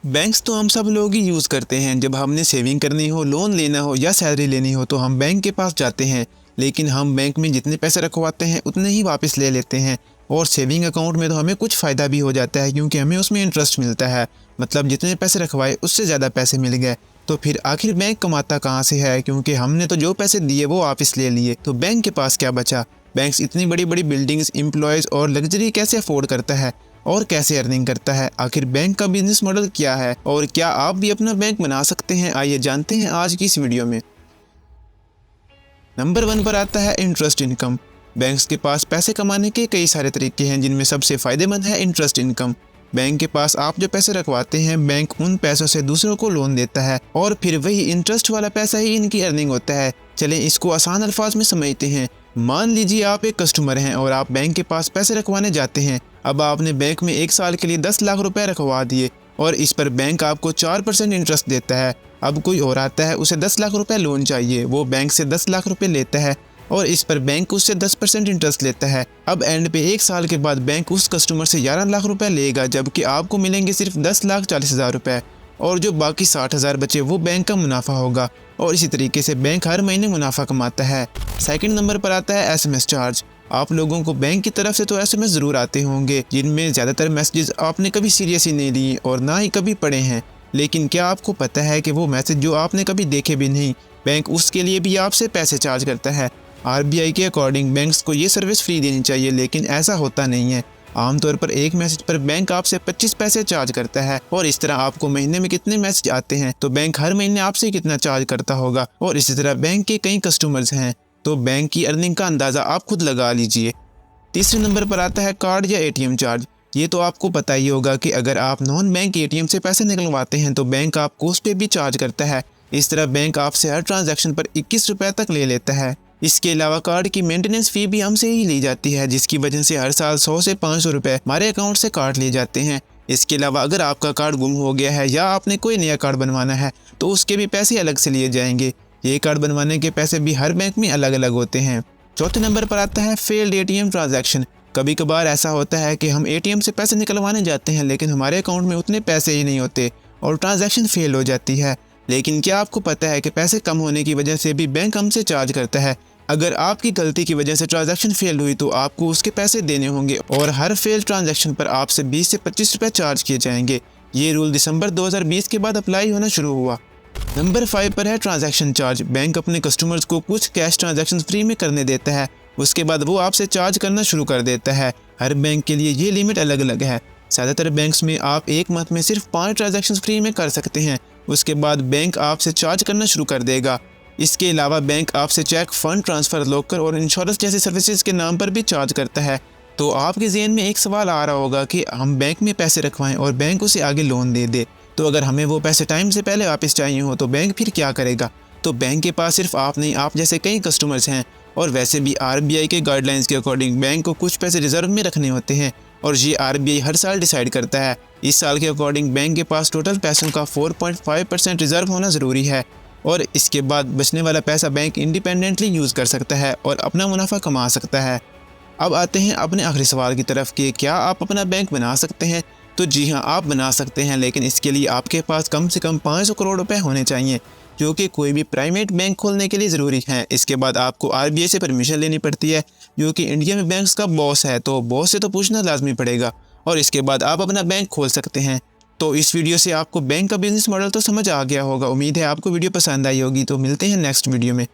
Banks तो हम सब लोग ही यूज़ करते हैं। जब हमने सेविंग करनी हो, लोन लेना हो या सैलरी लेनी हो तो हम बैंक के पास जाते हैं। लेकिन हम बैंक में जितने पैसे रखवाते हैं उतने ही वापस ले लेते हैं। और सेविंग अकाउंट में तो हमें कुछ फ़ायदा भी हो जाता है क्योंकि हमें उसमें इंटरेस्ट मिलता है। मतलब जितने पैसे रखवाए उससे ज़्यादा पैसे मिल गए। तो फिर आखिर बैंक कमाता कहाँ से है? क्योंकि हमने तो जो पैसे दिए वो वापस ले लिए, तो बैंक के पास क्या बचा? बैंक्स इतनी बड़ी बड़ी बिल्डिंग्स, एम्प्लॉयज़ और लग्जरी कैसे अफोर्ड करता है और कैसे अर्निंग करता है? आखिर बैंक का बिजनेस मॉडल क्या है और क्या आप भी अपना बैंक बना सकते हैं? आइए जानते हैं आज की इस वीडियो में। नंबर 1 पर आता है इंटरेस्ट इनकम। बैंक्स के पास पैसे कमाने के कई सारे तरीके हैं जिनमें सबसे फायदेमंद है इंटरेस्ट इनकम। बैंक के पास आप जो पैसे रखवाते हैं, बैंक उन पैसों से दूसरों को लोन देता है और फिर वही इंटरेस्ट वाला पैसा ही इनकी अर्निंग होता है। चलें इसको आसान अल्फाज में समझते हैं। मान लीजिए आप एक कस्टमर हैं और आप बैंक के पास पैसे रखवाने जाते हैं। अब आपने बैंक में 1 साल के लिए 10 लाख रुपए रखवा दिए और इस पर बैंक आपको 4% इंटरेस्ट देता है। अब कोई और आता है, उसे 10 लाख रुपए लोन चाहिए, वो बैंक से 10 लाख रुपए लेता है और इस पर बैंक उससे 10% इंटरेस्ट लेता है। अब एंड पे 1 साल के बाद बैंक उस कस्टमर से 11 लाख रुपए लेगा, जबकि आपको मिलेंगे सिर्फ 10,40,000 रुपए और जो बाकी 60,000 बचे वो बैंक का मुनाफा होगा। और इसी तरीके से बैंक हर महीने मुनाफा कमाता है। सेकंड नंबर पर आता है SMS चार्ज। आप लोगों को बैंक की तरफ से तो SMS ज़रूर आते होंगे जिनमें ज़्यादातर मैसेजेस आपने कभी सीरियस ही नहीं लिए और ना ही कभी पढ़े हैं। लेकिन क्या आपको पता है कि वो मैसेज जो आपने कभी देखे भी नहीं, बैंक उसके लिए भी आपसे पैसे चार्ज करता है। RBI के अकॉर्डिंग बैंक्स को ये सर्विस फ्री देनी चाहिए, लेकिन ऐसा होता नहीं है। आमतौर पर एक मैसेज पर बैंक आपसे 25 पैसे चार्ज करता है और इस तरह आपको महीने में कितने मैसेज आते हैं तो बैंक हर महीने आपसे कितना चार्ज करता होगा। और इसी तरह बैंक के कई कस्टमर्स हैं तो बैंक की अर्निंग का अंदाज़ा आप खुद लगा लीजिए। तीसरे नंबर पर आता है कार्ड या ATM चार्ज। ये तो आपको पता ही होगा कि अगर आप नॉन बैंक ATM से पैसे निकलवाते हैं तो बैंक आपको उस पर भी चार्ज करता है। इस तरह बैंक आपसे हर ट्रांजैक्शन पर 21 रुपए तक ले लेता है। इसके अलावा कार्ड की मेंटेनेंस फ़ी भी हमसे ही ली जाती है, जिसकी वजह से हर साल 100 से 500 रुपए हमारे अकाउंट से काट लिए जाते हैं। इसके अलावा अगर आपका कार्ड गुम हो गया है या आपने कोई नया कार्ड बनवाना है तो उसके भी पैसे अलग से लिए जाएंगे। ये कार्ड बनवाने के पैसे भी हर बैंक में अलग अलग होते हैं। चौथे नंबर पर आता है फेल्ड ATM ट्रांजैक्शन। कभी कभार ऐसा होता है कि हम ATM से पैसे निकलवाने जाते हैं लेकिन हमारे अकाउंट में उतने पैसे ही नहीं होते और ट्रांजैक्शन फेल हो जाती है। लेकिन क्या आपको पता है कि पैसे कम होने की वजह से भी बैंक हमसे चार्ज करता है? अगर आपकी गलती की वजह से ट्रांजैक्शन फेल हुई तो आपको उसके पैसे देने होंगे और हर फेल ट्रांजैक्शन पर आपसे 20 से 25 रुपए चार्ज किए जाएंगे। ये रूल दिसंबर 2020 के बाद अप्लाई होना शुरू हुआ। नंबर 5 पर है ट्रांजैक्शन चार्ज। बैंक अपने कस्टमर्स को कुछ कैश ट्रांजैक्शन फ्री में करने देता है, उसके बाद वो आपसे चार्ज करना शुरू कर देता है। हर बैंक के लिए ये लिमिट अलग अलग है। ज़्यादातर बैंक्स में आप एक मंथ में सिर्फ 5 ट्रांजैक्शन फ्री में कर सकते हैं, उसके बाद बैंक आपसे चार्ज करना शुरू कर देगा। इसके अलावा बैंक आपसे चेक, फंड ट्रांसफ़र, लॉकर और इंश्योरेंस जैसी सर्विसेज के नाम पर भी चार्ज करता है। तो आपके ज़हन में एक सवाल आ रहा होगा कि हम बैंक में पैसे रखवाएं और बैंक उसे आगे लोन दे दे, तो अगर हमें वो पैसे टाइम से पहले वापस चाहिए हो तो बैंक फिर क्या करेगा? तो बैंक के पास सिर्फ आप नहीं, आप जैसे कई कस्टमर्स हैं और वैसे भी RBI के गाइडलाइंस के अकॉर्डिंग बैंक को कुछ पैसे रिजर्व में रखने होते हैं और ये RBI हर साल डिसाइड करता है। इस साल के अकॉर्डिंग बैंक के पास टोटल पैसों का 4.5% रिजर्व होना ज़रूरी है और इसके बाद बचने वाला पैसा बैंक इंडिपेंडेंटली यूज़ कर सकता है और अपना मुनाफा कमा सकता है। अब आते हैं अपने आखिरी सवाल की तरफ कि क्या आप अपना बैंक बना सकते हैं? तो जी हाँ, आप बना सकते हैं, लेकिन इसके लिए आपके पास कम से कम 500 करोड़ रुपए होने चाहिए, जो कि कोई भी प्राइवेट बैंक खोलने के लिए ज़रूरी है। इसके बाद आपको RBI से परमिशन लेनी पड़ती है, जो कि इंडिया में बैंक्स का बॉस है, तो बॉस से तो पूछना लाजमी पड़ेगा और इसके बाद आप अपना बैंक खोल सकते हैं। तो इस वीडियो से आपको बैंक का बिजनेस मॉडल तो समझ आ गया होगा। उम्मीद है आपको वीडियो पसंद आई होगी। तो मिलते हैं नेक्स्ट वीडियो में।